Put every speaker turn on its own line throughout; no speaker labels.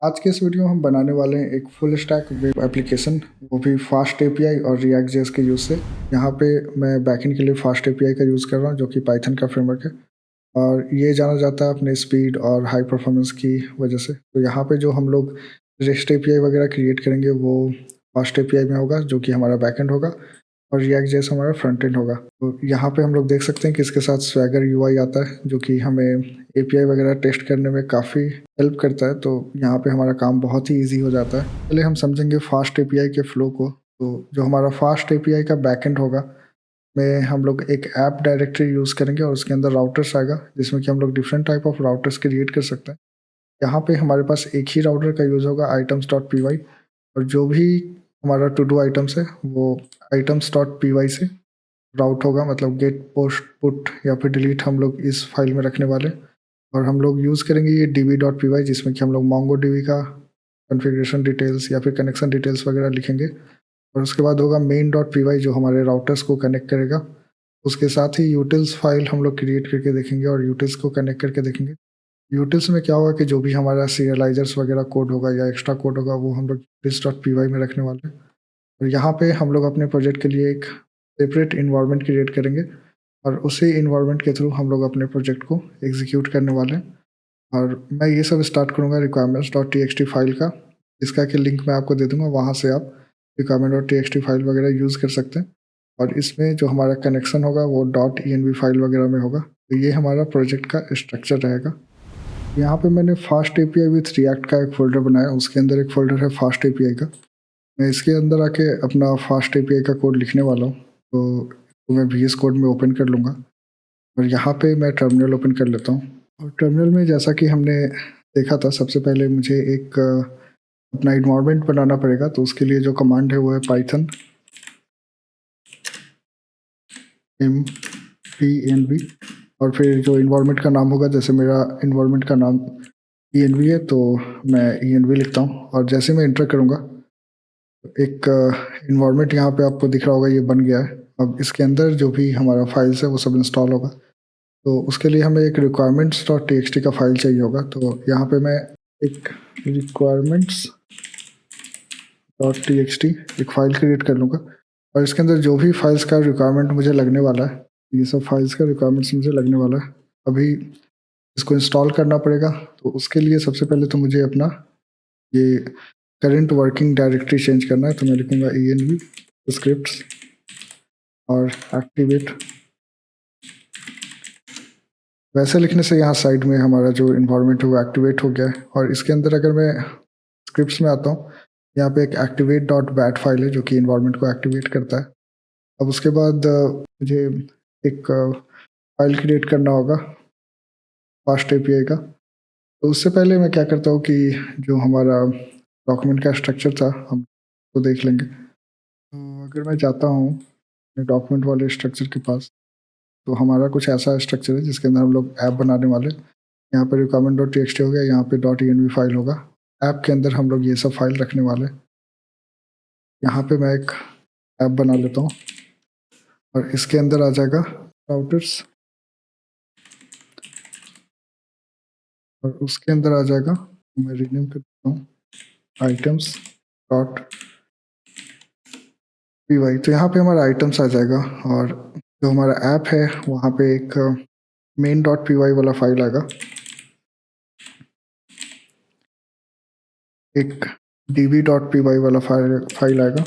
आज के इस वीडियो में हम बनाने वाले हैं एक फुल स्टैक वेब एप्लीकेशन, वो भी फास्ट एपीआई और रिएक्ट जेएस के यूज़ से। यहाँ पे मैं बैकएंड के लिए फास्ट एपीआई का यूज़ कर रहा हूँ, जो कि पाइथन का फ्रेमवर्क है और ये जाना जाता है अपने स्पीड और हाई परफॉर्मेंस की वजह से। तो यहाँ पे जो हम लोग रेस्ट एपीआई वगैरह क्रिएट करेंगे वो फास्ट एपीआई में होगा, जो कि हमारा बैकएंड होगा, और रिएक्ट जेएस हमारा फ्रंट एंड होगा। तो यहाँ पे हम लोग देख सकते हैं कि इसके साथ स्वैगर यूआई आता है, जो कि हमें एपीआई वगैरह टेस्ट करने में काफ़ी हेल्प करता है। तो यहाँ पे हमारा काम बहुत ही ईजी हो जाता है। पहले हम समझेंगे फास्ट एपीआई के फ्लो को। तो जो हमारा फास्ट एपीआई का बैकएंड होगा, में हम लोग एक ऐप डायरेक्टरी यूज़ करेंगे और उसके अंदर राउटर्स आएगा, जिसमें कि हम लोग different type of routers create कर सकते हैं। यहाँ पे हमारे पास एक ही राउटर का यूज़ होगा, items.py, और जो भी हमारा टू डू आइटम्स है वो items.py से राउट होगा, मतलब गेट, पोस्ट, पुट या फिर डिलीट हम लोग इस फाइल में रखने वाले। और हम लोग यूज़ करेंगे ये db.py, जिसमें कि हम लोग MongoDB का कॉन्फ़िगरेशन डिटेल्स या फिर कनेक्शन डिटेल्स वगैरह लिखेंगे। और उसके बाद होगा main.py, जो हमारे राउटर्स को कनेक्ट करेगा। उसके साथ ही यूटिल्स फाइल हम लोग क्रिएट करके देखेंगे और यूटिल्स को कनेक्ट करके देखेंगे। यूटिल्स में क्या होगा कि जो भी हमारा सीरियलाइजर्स वगैरह कोड होगा या एक्स्ट्रा कोड होगा, वो हम लोग यूटिल्स.py में रखने वाले हैं। और यहाँ पे हम लोग अपने प्रोजेक्ट के लिए एक सेपरेट इन्वायरमेंट क्रिएट करेंगे और उसी इन्वायरमेंट के थ्रू हम लोग अपने प्रोजेक्ट को एग्जीक्यूट करने वाले हैं। और मैं ये सब स्टार्ट करूँगा requirements.txt फाइल का, जिसका कि लिंक मैं आपको दे दूँगा। वहाँ से आप requirement.txt फाइल वगैरह यूज़ कर सकते हैं। और इसमें जो हमारा कनेक्शन होगा वो .env फाइल वगैरह में होगा। तो ये हमारा प्रोजेक्ट का स्ट्रक्चर रहेगा। यहाँ पे मैंने फास्ट एपीआई विथ रिएक्ट का एक फ़ोल्डर बनाया, उसके अंदर एक फ़ोल्डर है फास्ट एपीआई का। मैं इसके अंदर आके अपना फास्ट एपीआई का कोड लिखने वाला हूँ। तो मैं VS कोड में ओपन कर लूँगा और यहाँ पे मैं टर्मिनल ओपन कर लेता हूँ। और टर्मिनल में जैसा कि हमने देखा था, सबसे पहले मुझे एक अपना इन्वायरमेंट बनाना पड़ेगा। तो उसके लिए जो कमांड है वो है पाइथन mtenv, और फिर जो इन्वायरमेंट का नाम होगा, जैसे मेरा इन्वायरमेंट का नाम env है, तो मैं env लिखता हूँ। और जैसे मैं इंटर करूँगा, एक इन्वायरमेंट यहाँ पे आपको दिख रहा होगा, ये बन गया है। अब इसके अंदर जो भी हमारा फाइल्स है वो सब इंस्टॉल होगा। तो उसके लिए हमें एक requirements.txt का फाइल चाहिए होगा। तो यहाँ पे मैं एक requirements.txt एक फाइल क्रिएट कर लूँगा और इसके अंदर जो भी फाइल्स का रिक्वायरमेंट मुझे लगने वाला है, ये सब फाइल्स का रिक्वायरमेंट्स मुझे लगने वाला है। अभी इसको इंस्टॉल करना पड़ेगा। तो उसके लिए सबसे पहले तो मुझे अपना ये करंट वर्किंग डायरेक्टरी चेंज करना है। तो मैं लिखूँगा env स्क्रिप्ट्स और एक्टिवेट। वैसे लिखने से यहाँ साइड में हमारा जो इन्वायरमेंट है वो एक्टिवेट हो गया है। और इसके अंदर अगर मैं स्क्रिप्ट्स में आता हूँ, यहाँ पे एक activate.bat फाइल है जो कि इन्वायरमेंट को एक्टिवेट करता है। अब उसके बाद मुझे एक फाइल क्रिएट करना होगा फास्ट एपीआई का। तो उससे पहले मैं क्या करता हूँ कि जो हमारा डॉक्यूमेंट का स्ट्रक्चर था हम तो देख लेंगे। तो अगर मैं जाता हूँ डॉक्यूमेंट वाले स्ट्रक्चर के पास, तो हमारा कुछ ऐसा स्ट्रक्चर है जिसके अंदर हम लोग ऐप बनाने वाले। यहाँ पर requirement.txt हो गया, यहाँ पे .env फाइल होगा। ऐप के अंदर हम लोग ये सब फाइल रखने वाले। यहाँ पे मैं एक ऐप बना लेता हूँ और इसके अंदर आ जाएगा राउटर्स, और उसके अंदर आ जाएगा, मैं रीनेम कर देता हूँ items.py। तो यहाँ पे हमारा आइटम्स आ जाएगा और जो हमारा ऐप है वहाँ पे एक main.py वाला फाइल आएगा, एक db.py वाला फाइल आएगा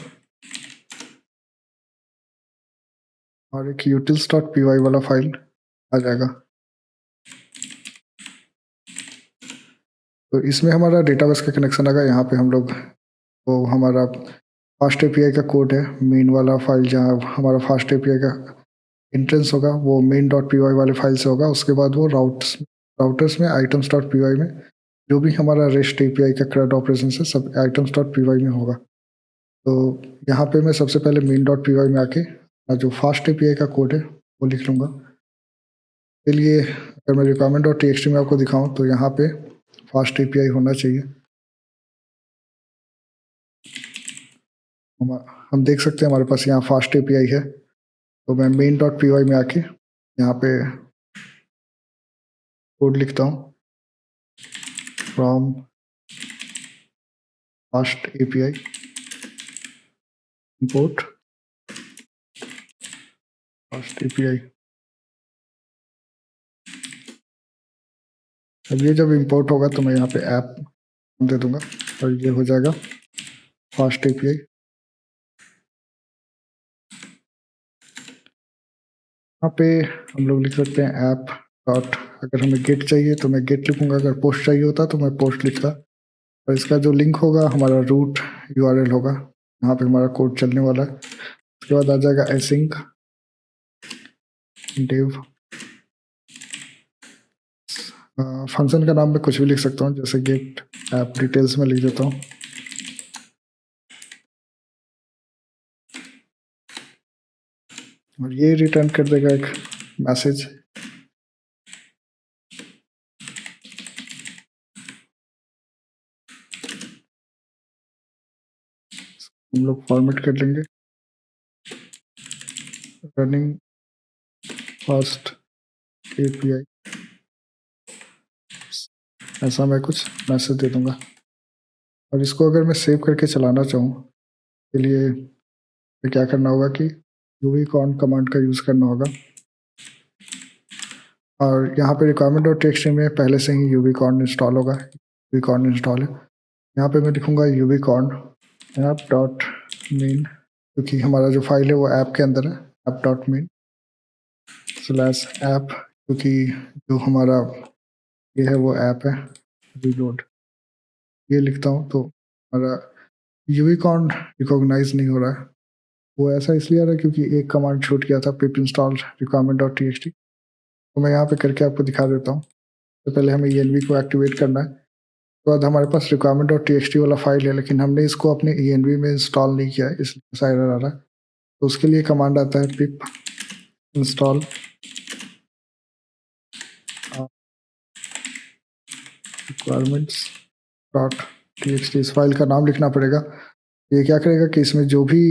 और एक utils.py वाला फाइल आ जाएगा। तो इसमें हमारा डेटाबेस का कनेक्शन आएगा। यहाँ पे हम लोग वो हमारा फास्ट एपीआई का कोड है, मेन वाला फाइल जहाँ हमारा फास्ट एपीआई का इंट्रेंस होगा वो main.py वाले फाइल से होगा। उसके बाद वो राउटर्स में items.py में जो भी हमारा रेस्ट एपीआई का CRUD ऑपरेशन है सब items.py में होगा। तो यहाँ पे मैं सबसे पहले main.py में आके जो फास्ट एपीआई का कोड है वो लिख लूँगा। के लिए अगर मैं requirement.txt में आपको दिखाऊँ तो यहाँ पे फास्ट एपीआई होना चाहिए। हम देख सकते हैं हमारे पास यहाँ फास्ट एपीआई है। तो मैं main.py में आके यहाँ पे कोड लिखता हूँ from fast API import fast API. अब ये जब इंपोर्ट होगा तो मैं यहाँ पे ऐप दे दूंगा और ये हो जाएगा फास्ट एपीआई। यहाँ पे हम लोग लिख सकते हैं ऐप डॉट, अगर हमें गेट चाहिए तो मैं गेट लिखूंगा, अगर पोस्ट चाहिए होता तो मैं पोस्ट लिखता। और इसका जो लिंक होगा हमारा रूट यूआरएल होगा, यहाँ पे हमारा कोड चलने वाला है। उसके बाद आ जाएगा एसिंक डिव। फंक्शन का नाम मैं कुछ भी लिख सकता हूँ, जैसे गेट ऐप डिटेल्स में लिख देता हूँ। और ये रिटर्न कर देगा एक मैसेज। हम लोग फॉर्मेट कर लेंगे, रनिंग फास्ट एपीआई, ऐसा मैं कुछ मैसेज दे दूंगा। और इसको अगर मैं सेव करके चलाना चाहूँ के लिए तो क्या करना होगा कि यूवीकॉन कमांड का यूज़ करना होगा। और यहाँ पे रिक्वायरमेंट और टेक्स्ट में पहले से ही यूवीकॉन इंस्टॉल होगा, यूवीकॉन इंस्टॉल है। यहाँ पे मैं लिखूँगा यूवीकॉन ऐप डॉट मेन, क्योंकि हमारा जो फाइल है वो ऐप के अंदर है, app dot main slash app, क्योंकि जो हमारा ये है वो ऐप है। रीलोड ये लिखता हूँ तो हमारा यूवीकॉन रिकॉग्नाइज नहीं हो रहा है। वो ऐसा इसलिए आ रहा है क्योंकि एक कमांड छूट गया था, पिप इंस्टॉल रिक्वायरमेंट डॉट टी। तो मैं यहाँ पे करके आपको दिखा देता हूँ। तो पहले हमें ENV को एक्टिवेट करना है। तो बाद हमारे पास रिक्वायरमेंट डॉट टी वाला फाइल है, लेकिन हमने इसको अपने ENV में इंस्टॉल नहीं किया है, इसलिए ऐसा एरर आ रहा है। तो उसके लिए कमांड आता है पिप इंस्टॉल रिक्वायरमेंट्स डॉट टी। इस फाइल का नाम लिखना पड़ेगा। ये क्या करेगा कि इसमें जो भी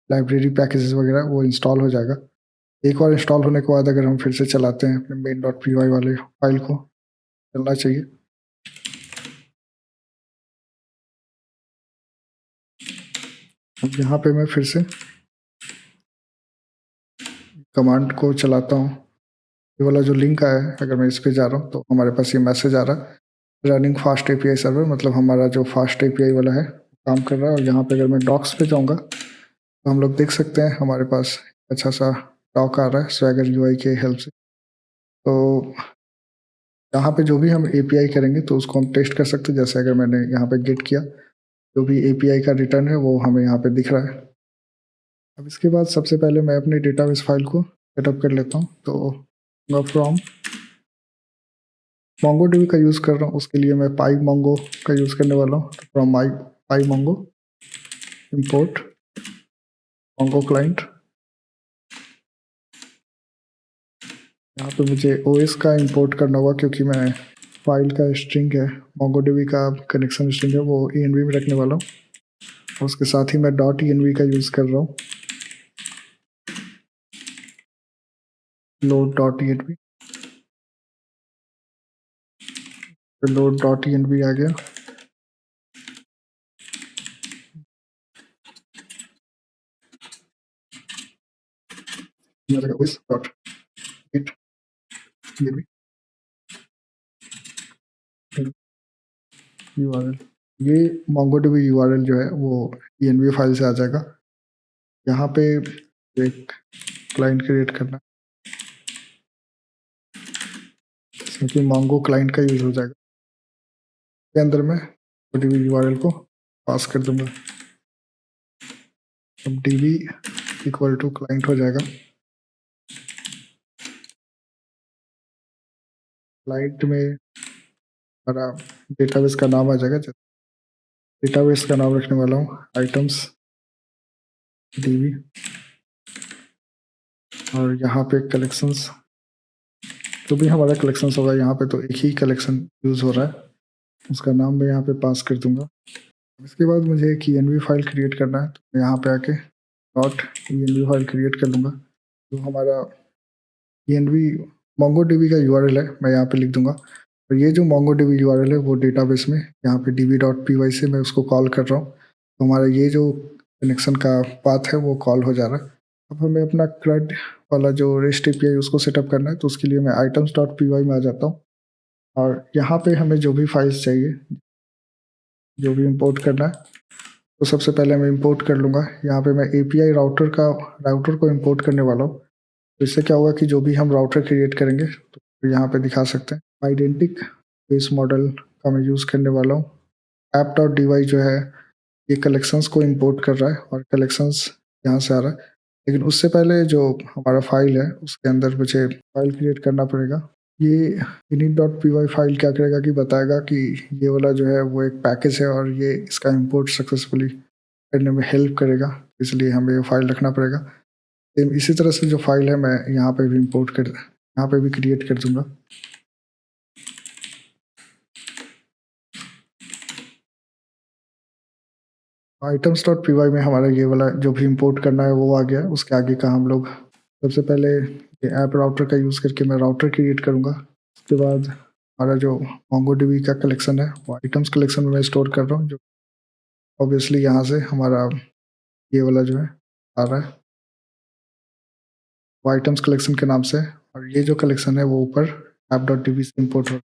लाइब्रेरी पैकेजेस वगैरह वो इंस्टॉल हो जाएगा। एक बार इंस्टॉल होने के बाद अगर हम फिर से चलाते हैं अपने मेन डॉट py वाले फाइल को, चलना चाहिए। अब यहाँ पे मैं फिर से कमांड को चलाता हूँ। ये वाला जो लिंक आया है, अगर मैं इस पे जा रहा हूँ तो हमारे पास ये मैसेज आ रहा है रनिंग फास्ट एपीआई सर्वर, मतलब हमारा जो फास्ट एपीआई वाला है काम कर रहा है। और यहाँ पे अगर मैं डॉक्स पे जाऊँगा तो हम लोग देख सकते हैं हमारे पास अच्छा सा डॉक आ रहा है स्वैगर यूआई के हेल्प से। तो यहाँ पे जो भी हम एपीआई करेंगे तो उसको हम टेस्ट कर सकते हैं। जैसे अगर मैंने यहाँ पे गेट किया, जो भी एपीआई का रिटर्न है वो हमें यहाँ पे दिख रहा है। अब इसके बाद सबसे पहले मैं अपनी डेटाबेस फाइल को सेटअप कर लेता हूँ। तो फ्रॉम MongoDB का यूज़ कर रहा हूँ, उसके लिए मैं PyMongo का यूज़ करने वाला हूँ। तो from my PyMongo import Mongo client. यहाँ पे मुझे OS का इंपोर्ट करना होगा, क्योंकि मैं फाइल का स्ट्रिंग है, MongoDB का कनेक्शन स्ट्रिंग है, वो ENV में रखने वाला हूँ। उसके साथ ही मैं डॉट ENV का यूज़ कर रहा हूँ, load dot ENV। Load dot ENV आ गया। OS dot gate ENV URL, ये MongoDB URL जो है वो ENV फाइल से आ जाएगा। यहाँ पे एक क्लाइंट क्रिएट करना, क्योंकि Mongo क्लाइंट का यूज हो जाएगा। के अंदर में DB URL को पास कर दूंगा। अब DB इक्वल टू क्लाइंट हो जाएगा। क्लाइंट में हमारा डेटाबेस का नाम आ जाएगा। डेटाबेस का नाम रखने वाला हूँ आइटम्स DB, और यहाँ पे कलेक्शंस, तो भी हमारा कलेक्शंस होगा। यहाँ पे तो एक ही कलेक्शन यूज हो रहा है, उसका नाम मैं यहाँ पे पास कर दूंगा। इसके बाद मुझे एक ENV फाइल क्रिएट करना है, तो यहाँ पे आके डॉट ENV फाइल क्रिएट कर लूँगा। तो हमारा ENV MongoDB का URL है, मैं यहाँ पे लिख दूंगा और ये जो MongoDB यूआरएल है वो डेटाबेस में यहाँ पे db.py से मैं उसको कॉल कर रहा हूँ, तो हमारा ये जो कनेक्शन का पाथ है वो कॉल हो जा रहा है। अब हमें अपना CRUD वाला जो REST API उसको सेटअप करना है, तो उसके लिए मैं items.py में आ जाता हूँ और यहाँ पे हमें जो भी फाइल्स चाहिए, जो भी इंपोर्ट करना है, तो सबसे पहले मैं इंपोर्ट कर लूँगा। यहाँ पे मैं API राउटर को इंपोर्ट करने वाला हूँ। तो इससे क्या होगा कि जो भी हम राउटर क्रिएट करेंगे तो यहाँ पे दिखा सकते हैं। आइडेंटिक बेस मॉडल का मैं यूज़ करने वाला हूँ। app.dy जो है ये कलेक्शंस को इंपोर्ट कर रहा है और कलेक्शंस यहाँ से आ रहा है, लेकिन उससे पहले जो हमारा फाइल है उसके अंदर मुझे फाइल क्रिएट करना पड़ेगा। ये init.py फाइल क्या करेगा कि बताएगा कि ये वाला जो है वो एक पैकेज है और ये इसका इंपोर्ट सक्सेसफुली करने में हेल्प करेगा, इसलिए हमें ये फाइल रखना पड़ेगा। सेम इसी तरह से जो फाइल है मैं यहाँ पे भी यहाँ पे भी क्रिएट कर दूंगा। items.py में हमारा ये वाला जो भी इंपोर्ट करना है वो आ गया। उसके आगे का हम लोग सबसे पहले ये ऐप राउटर का यूज़ करके मैं राउटर क्रिएट करूँगा। उसके बाद हमारा जो MongoDB का कलेक्शन है वो आइटम्स कलेक्शन में मैं स्टोर कर रहा हूँ, जो ऑब्वियसली यहाँ से हमारा ये वाला जो है आ रहा है वो आइटम्स कलेक्शन के नाम से, और ये जो कलेक्शन है वो ऊपर app.db से इम्पोर्ट हो।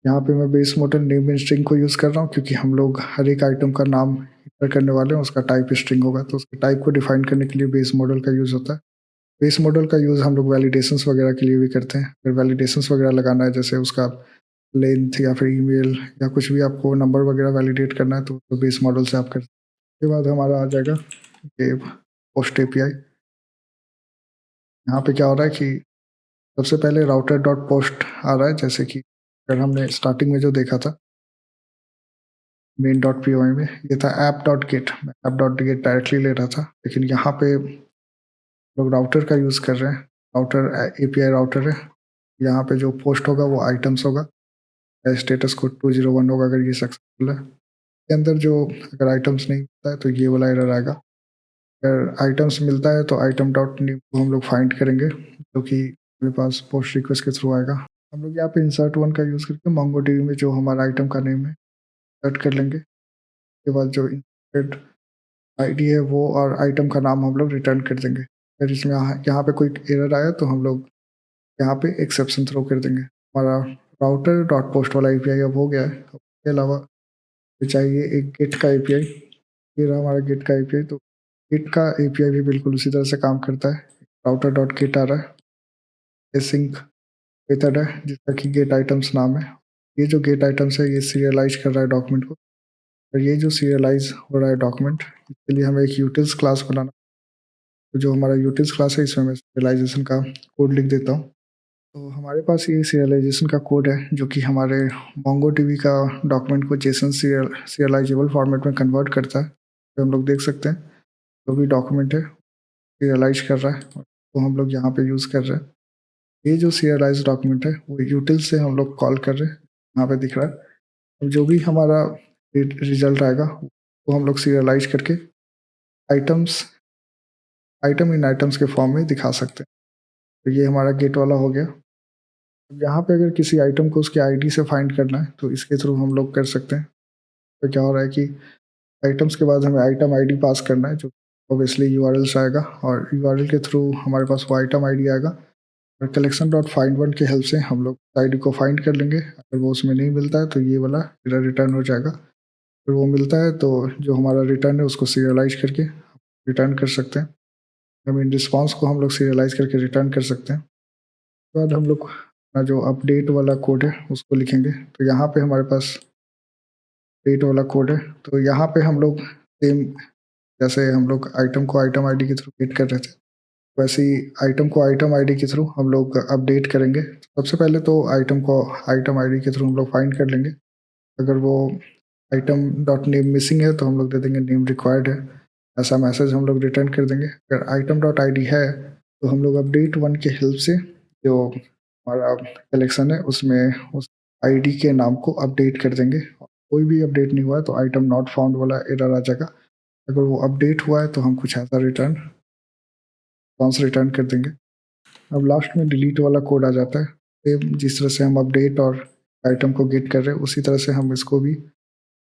यहाँ पे मैं बेस मॉडल नेम स्ट्रिंग को यूज़ कर रहा हूँ क्योंकि हम लोग हर एक आइटम का नाम इंटर करने वाले हैं, उसका टाइप स्ट्रिंग होगा, तो उसके टाइप को डिफाइन करने के लिए बेस मॉडल का यूज़ होता है। बेस मॉडल का यूज़ हम लोग वैलिडेशंस वगैरह के लिए भी करते हैं। अगर वैलिडेशंस वगैरह लगाना है, जैसे उसका लेंथ या फिर ईमेल या कुछ भी आपको नंबर वगैरह वैलिडेट करना है, तो बेस मॉडल से आप करते हैं। उसके बाद हमारा आ जाएगा ये पोस्ट API। यहाँ पे क्या हो रहा है कि सबसे पहले राउटर डॉट पोस्ट आ रहा है, जैसे कि अगर हमने स्टार्टिंग में जो देखा था मेन डॉट पी में ये था ऐप डॉट गेट, मैं ऐप डॉट गेट डायरेक्टली ले रहा था, लेकिन यहाँ पे लोग राउटर का यूज़ कर रहे हैं। राउटर API राउटर है। यहाँ पे जो पोस्ट होगा वो आइटम्स होगा, स्टेटस कोड 201 होगा अगर ये सक्सेसफुल है। इसके अंदर जो अगर आइटम्स नहीं मिलता है तो ये वाला एरर आएगा। अगर आइटम्स मिलता है तो आइटम डॉट नेम को हम लोग फाइंड करेंगे, जो कि मेरे पास पोस्ट रिक्वेस्ट के थ्रू आएगा। हम लोग यहाँ पे इंसर्ट वन का यूज़ करके MongoDB में जो हमारा आइटम का नेम है इंसर्ट कर लेंगे। उसके बाद जो इंसर्टेड आईडी है वो और आइटम का नाम हम लोग रिटर्न कर देंगे। अगर इसमें यहाँ पे कोई एरर आया तो हम लोग यहाँ पे एक्सेप्शन थ्रो कर देंगे। हमारा राउटर डॉट पोस्ट वाला API अब हो गया है। इसके अलावा चाहिए एक गेट का API। ये रहा हमारा गेट का API। तो गेट का API भी बिल्कुल उसी तरह से काम करता है। राउटर डॉट गेट आ रहा है, सिंक मेथड है जिसका कि गेट आइटम्स नाम है। ये जो गेट आइटम्स है ये सीरियलाइज कर रहा है डॉक्यूमेंट को, और ये जो सीरियलाइज हो रहा है डॉक्यूमेंट, इसके लिए हमें एक यूटिल्स क्लास बनाना। तो जो हमारा यूटिल्स क्लास है इसमें मैं सीरियलाइजेशन का कोड लिख देता हूँ। तो हमारे पास ये सीरियलाइजेशन का कोड है जो कि हमारे MongoDB का डॉक्यूमेंट को जेसन सीरियलाइजेबल फॉर्मेट में कन्वर्ट करता है। तो हम लोग देख सकते हैं जो भी डॉक्यूमेंट है सीरियलाइज कर रहा है, तो हम लोग यहाँ पे यूज़ कर रहे हैं। ये जो सीरियलाइज डॉक्यूमेंट है वो यूटिल से हम लोग कॉल कर रहे हैं, यहाँ पे दिख रहा है। अब जो भी हमारा रिजल्ट आएगा वो हम लोग सीरियलाइज करके आइटम इन आइटम्स के फॉर्म में दिखा सकते हैं। तो ये हमारा गेट वाला हो गया। अब यहाँ पे अगर किसी आइटम को उसके आईडी से फाइंड करना है तो इसके थ्रू हम लोग कर सकते हैं। तो क्या हो रहा है कि आइटम्स के बाद हमें आइटम आईडी पास करना है, जो ऑब्वियसली यूआरएल से आएगा, और यूआरएल के थ्रू हमारे पास वो आइटम आईडी आएगा, और कलेक्शन डॉट फाइंड वन के हेल्प से हम लोग आईडी को फाइंड कर लेंगे। अगर वो उसमें नहीं मिलता है तो ये वाला रिटर्न हो जाएगा। फिर वो मिलता है तो जो हमारा रिटर्न है उसको सीरियलाइज करके रिटर्न कर सकते हैं। आई मीन रिस्पॉन्स को हम लोग सीरियलाइज करके रिटर्न कर सकते हैं। उसके बाद हम लोग अपना जो अपडेट वाला कोड है उसको लिखेंगे। तो यहाँ पे हमारे पास अपडेट वाला कोड है, तो यहाँ पे हम लोग सेम जैसे हम लोग आइटम को आइटम आईडी के थ्रू गेट कर रहे थे, वैसे ही आइटम को आइटम आईडी के थ्रू हम लोग अपडेट करेंगे। सबसे पहले तो आइटम को आइटम आईडी के थ्रू हम लोग फाइंड कर लेंगे। अगर वो आइटम डॉट नेम मिसिंग है तो हम लोग दे देंगे नेम रिक्वायर्ड है, ऐसा मैसेज हम लोग रिटर्न कर देंगे। अगर आइटम डॉट आईडी है तो हम लोग अपडेट वन के हेल्प से जो हमारा कलेक्शन है उसमें उस आईडी के नाम को अपडेट कर देंगे। कोई भी अपडेट नहीं हुआ है तो आइटम नॉट फाउंड वाला एरर आ जाएगा। अगर वो अपडेट हुआ है तो हम कुछ ऐसा रिटर्न कर देंगे। अब लास्ट में डिलीट वाला कोड आ जाता है। सेम जिस तरह से हम अपडेट और आइटम को गेट कर रहे हैं उसी तरह से हम इसको भी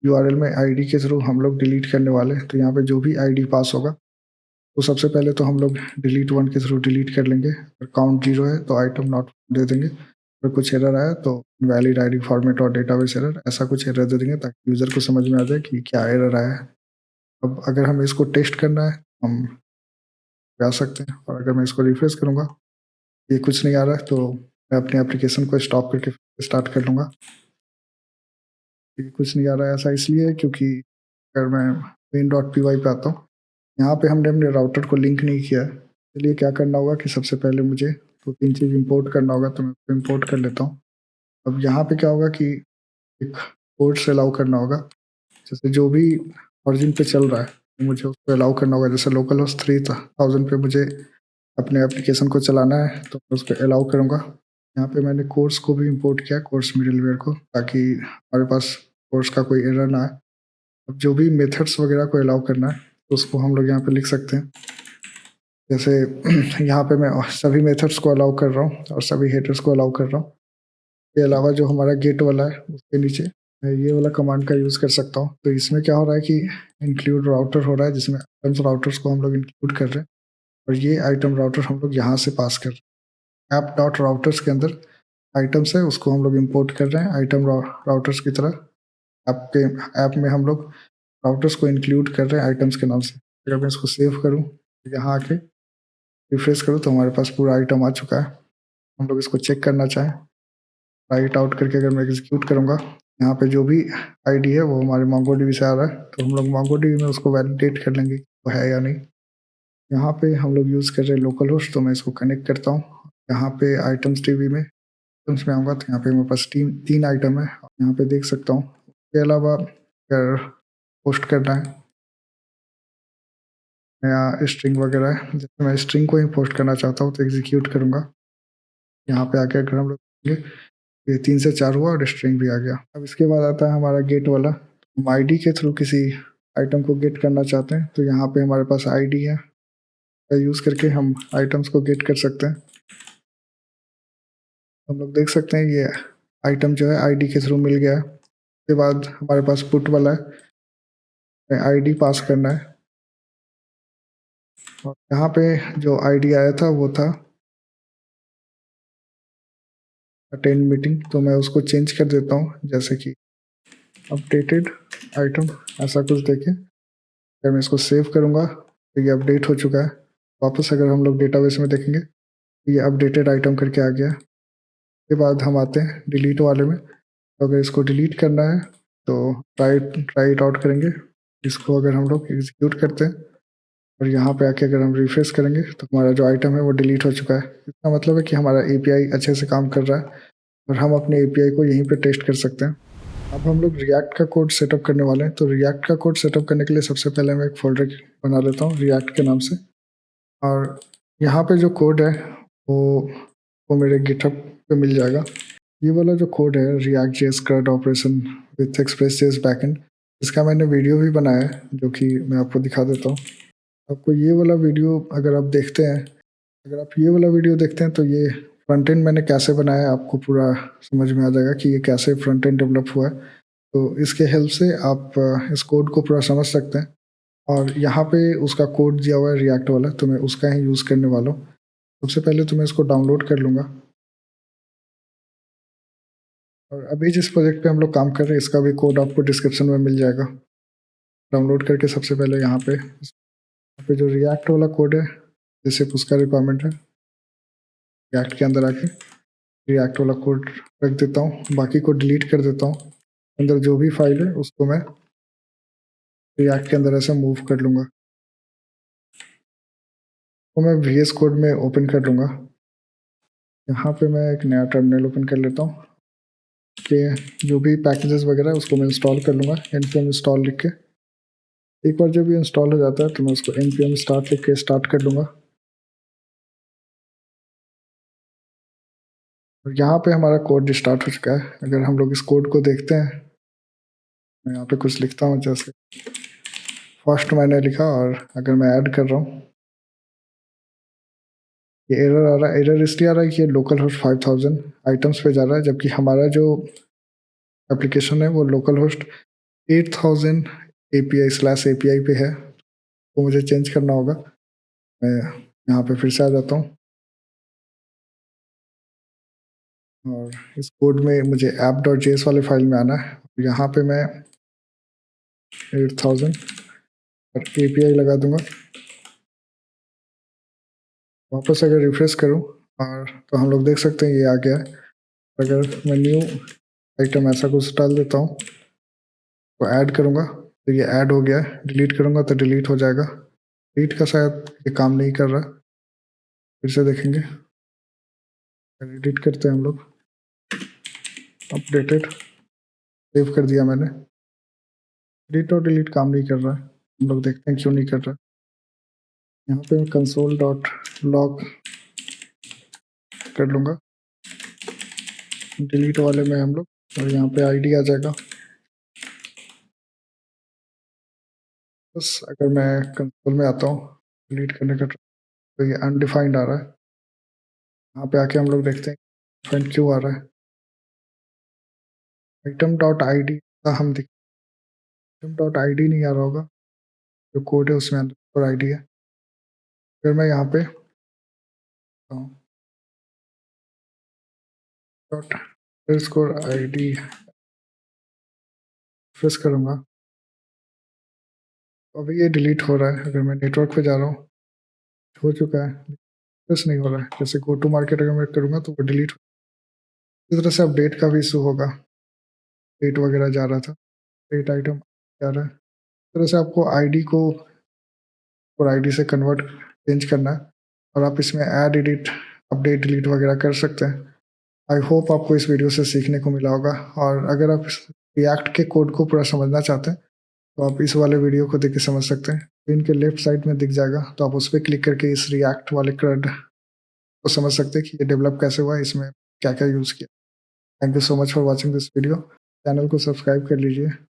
यूआरएल में आईडी के थ्रू हम लोग डिलीट करने वाले हैं। तो यहाँ पे जो भी आईडी पास होगा तो सबसे पहले तो हम लोग डिलीट 1 के थ्रू डिलीट कर लेंगे। अगर काउंट 0 है तो आइटम नॉट दे देंगे। अगर कुछ एरर आया तो इनवैलिड आईडी फॉर्मेट और डेटाबेस एरर ऐसा कुछ एरर दे देंगे ताकि यूज़र को समझ में आ जाए कि क्या एरर आया है। अब अगर हमें इसको टेस्ट करना है हम जा सकते हैं, और अगर मैं इसको रिफ्रेश करूँगा ये कुछ नहीं आ रहा है तो मैं अपनी एप्लीकेशन को स्टॉप करके स्टार्ट कर लूँगा। ये कुछ नहीं आ रहा है ऐसा इसलिए है क्योंकि अगर मैं main.py पे आता हूँ, यहाँ पे हमने अपने राउटर को लिंक नहीं किया है। इसलिए क्या करना होगा कि सबसे पहले मुझे 2-3 चीज़ इंपोर्ट करना होगा, तो मैं उसको इंपोर्ट कर लेता हूँ। अब यहाँ पे क्या होगा कि एक पोर्ट्स अलाउ करना होगा, जैसे जो भी ऑरिजिन पे चल रहा है तो मुझे उसको अलाउ करना होगा। जैसे लोकल होस्ट 3000 पे मुझे अपने एप्लीकेशन को चलाना है तो मैं उसको अलाउ करूँगा। यहाँ पे मैंने कोर्स को भी इंपोर्ट किया, कोर्स मिडलवेयर को, ताकि हमारे पास कोर्स का कोई एरर ना आए। अब जो भी मेथड्स वगैरह को अलाउ करना है तो उसको हम लोग यहाँ पे लिख सकते हैं। जैसे यहाँ पे मैं सभी मेथड्स को अलाउ कर रहा हूँ और सभी हेडर्स को अलाउ कर रहा हूँ। इसके अलावा जो हमारा गेट वाला है उसके नीचे मैं ये वाला कमांड का यूज़ कर सकता हूँ। तो इसमें क्या हो रहा है कि इंक्लूड राउटर हो रहा है, जिसमें आइटम्स राउटर्स को हम लोग इंक्लूड कर रहे हैं, और ये आइटम राउटर हम लोग यहाँ से पास कर रहे हैं। ऐप डॉट राउटर्स के अंदर आइटम्स है उसको हम लोग इम्पोर्ट कर रहे हैं आइटम राउटर्स की तरह। आपके ऐप में हम लोग राउटर्स को इंक्लूड कर रहे हैं आइटम्स के नाम से। अगर मैं इसको सेव करूँ, यहाँ आके रिफ्रेश करूँ तो हमारे पास पूरा आइटम आ चुका है। हम लोग इसको चेक करना चाहें, राइट आउट करके अगर मैं एग्जीक्यूट करूँगा, यहाँ पे जो भी आईडी है वो हमारे MongoDB से आ रहा है, तो हम लोग MongoDB में उसको वैलिडेट कर लेंगे वो है या नहीं। यहाँ पे हम लोग यूज़ कर रहे हैं लोकल होस्ट, तो मैं इसको कनेक्ट करता हूँ। यहाँ पे आइटम्स DB में आइटम्स में आऊँगा तो यहाँ पे मेरे पास 3 आइटम है, यहाँ पे देख सकता हूँ। इसके अलावा अगर पोस्ट करना है या स्ट्रिंग वगैरह है, जैसे मैं स्ट्रिंग को ही पोस्ट करना चाहता हूँ तो एग्जीक्यूट करूँगा। यहाँ पे आके अगर हम लोग ये 3 से 4 हुआ और स्ट्रिंग भी आ गया। अब इसके बाद आता है हमारा गेट वाला। हम आईडी के थ्रू किसी आइटम को गेट करना चाहते हैं तो यहाँ पे हमारे पास आईडी है, यूज़ करके हम आइटम्स को गेट कर सकते हैं। हम लोग देख सकते हैं ये आइटम जो है आईडी के थ्रू मिल गया है। उसके बाद हमारे पास पुट वाला है, आईडी पास करना है, और यहाँ पे जो आईडी आया था वो था अटेंड मीटिंग, तो मैं उसको चेंज कर देता हूँ, जैसे कि अपडेटेड आइटम ऐसा कुछ देखें। अगर मैं इसको सेव करूँगा तो ये अपडेट हो चुका है। वापस अगर हम लोग डेटाबेस में देखेंगे तो ये अपडेटेड आइटम करके आ गया। उसके बाद हम आते हैं डिलीट वाले में। तो अगर इसको डिलीट करना है तो राइट आउट करेंगे, इसको अगर हम लोग एग्जीक्यूट करते हैं और यहाँ पे आके अगर हम रिफ्रेश करेंगे तो हमारा जो आइटम है वो डिलीट हो चुका है। इसका मतलब है कि हमारा API अच्छे से काम कर रहा है और हम अपने API को यहीं पे टेस्ट कर सकते हैं। अब हम लोग रिएक्ट का कोड सेटअप करने वाले हैं। तो रिएक्ट का कोड सेटअप करने के लिए सबसे पहले मैं एक फोल्डर बना लेता हूँ रिएक्ट के नाम से, और यहाँ पे जो कोड है वो मेरे गिटहब पे मिल जाएगा। ये वाला जो कोड है React.js CRUD operation with Express.js backend, इसका मैंने वीडियो भी बनाया है जो कि मैं आपको दिखा देता हूँ। आपको ये वाला वीडियो अगर आप देखते हैं, अगर आप ये वाला वीडियो देखते हैं तो ये फ्रंट एंड मैंने कैसे बनाया है आपको पूरा समझ में आ जाएगा कि ये कैसे फ्रंट एंड डेवलप हुआ है। तो इसके हेल्प से आप इस कोड को पूरा समझ सकते हैं। और यहाँ पे उसका कोड दिया हुआ है रिएक्ट वाला, तो मैं उसका ही यूज़ करने वाला हूँ। सबसे पहले तो मैं इसको डाउनलोड कर लूँगा, और अभी जिस प्रोजेक्ट पे हम लोग काम कर रहे हैं इसका भी कोड आपको डिस्क्रिप्शन में मिल जाएगा। डाउनलोड करके सबसे पहले यहाँ पे जो रिएक्ट वाला कोड है जैसे उसका रिक्वायरमेंट है, रिएक्ट के अंदर आके रिएक्ट वाला कोड रख देता हूँ, बाकी को डिलीट कर देता हूँ। अंदर जो भी फाइल है उसको मैं रिएक्ट के अंदर ऐसे मूव कर लूँगा, तो मैं VS कोड में ओपन कर लूँगा। यहाँ पे मैं एक नया टर्मिनल ओपन कर लेता हूँ कि जो भी पैकेजेस वगैरह है उसको मैं इंस्टॉल कर लूँगा npm इंस्टॉल लिख के। एक बार जब ये इंस्टॉल हो जाता है तो मैं उसको npm स्टार्ट लिख के स्टार्ट कर लूँगा। और यहाँ पे हमारा कोड स्टार्ट हो चुका है। अगर हम लोग इस कोड को देखते हैं, मैं यहाँ पे कुछ लिखता हूँ, जैसे फर्स्ट मैंने लिखा, और अगर मैं ऐड कर रहा हूँ ये एरर आ रहा है, एरर इसलिए आ रहा है कि ये लोकल होस्ट 5000 आइटम्स पे जा रहा है, जबकि हमारा जो एप्लीकेशन है वो लोकल होस्ट 8000 API/API पे है। तो मुझे चेंज करना होगा। मैं यहाँ पे फिर से आ जाता हूँ और इस कोड में मुझे app.js वाले फाइल में आना है। यहाँ पे मैं 8000 और API लगा दूंगा। वापस अगर रिफ्रेश करूँ और तो हम लोग देख सकते हैं ये आ गया है। अगर मैं न्यू आइटम ऐसा कुछ डाल देता हूँ तो ऐड करूँगा तो ये ऐड हो गया है, डिलीट करूँगा तो डिलीट हो जाएगा। डिलीट का शायद ये काम नहीं कर रहा, फिर से देखेंगे। एडिट करते हैं हम लोग, अपडेटेड, सेव कर दिया मैंने। डिलीट और डिलीट काम नहीं कर रहा है, हम लोग देखते हैं क्यों नहीं कर रहा। यहाँ पे मैं console.log कर लूँगा, डिलीट वाले में हम लोग, और यहाँ पे आईडी आ जाएगा। बस अगर मैं कंसोल में आता हूँ डिलीट करने का तो ये अनडिफाइंड आ रहा है। यहाँ पे आके हम लोग देखते हैं डिफाइंड क्यों आ रहा है। item.id का हम देख, item.id नहीं आ रहा होगा, जो कोड है उसमें अंडरस्कोर आईडी है। फिर मैं यहाँ पे ._id प्रेस करूँगा तो अभी ये डिलीट हो रहा है। अगर मैं नेटवर्क पे जा रहा हूँ हो चुका है, प्रेस नहीं हो रहा है। जैसे गो टू मार्केट अगर मैं करूँगा तो वो डिलीट, इस तरह से अपडेट का भी इशू होगा। डेट वगैरह जा रहा था, डेट आइटम जा रहा है। इस तरह से आपको आईडी को और आईडी से कन्वर्ट चेंज करना है और आप इसमें ऐड, एडिट, अपडेट, डिलीट वगैरह कर सकते हैं। आई होप आपको इस वीडियो से सीखने को मिला होगा, और अगर आप रिएक्ट के कोड को पूरा समझना चाहते हैं तो आप इस वाले वीडियो को देख के समझ सकते हैं। स्क्रीन के लेफ्ट साइड में दिख जाएगा, तो आप उस पर क्लिक करके इस रिएक्ट वाले कोड को समझ सकते हैं कि ये डेवलप कैसे हुआ है, इसमें क्या क्या यूज़ किया। Thank you so much for watching this video. Channel को सब्सक्राइब कर लीजिए।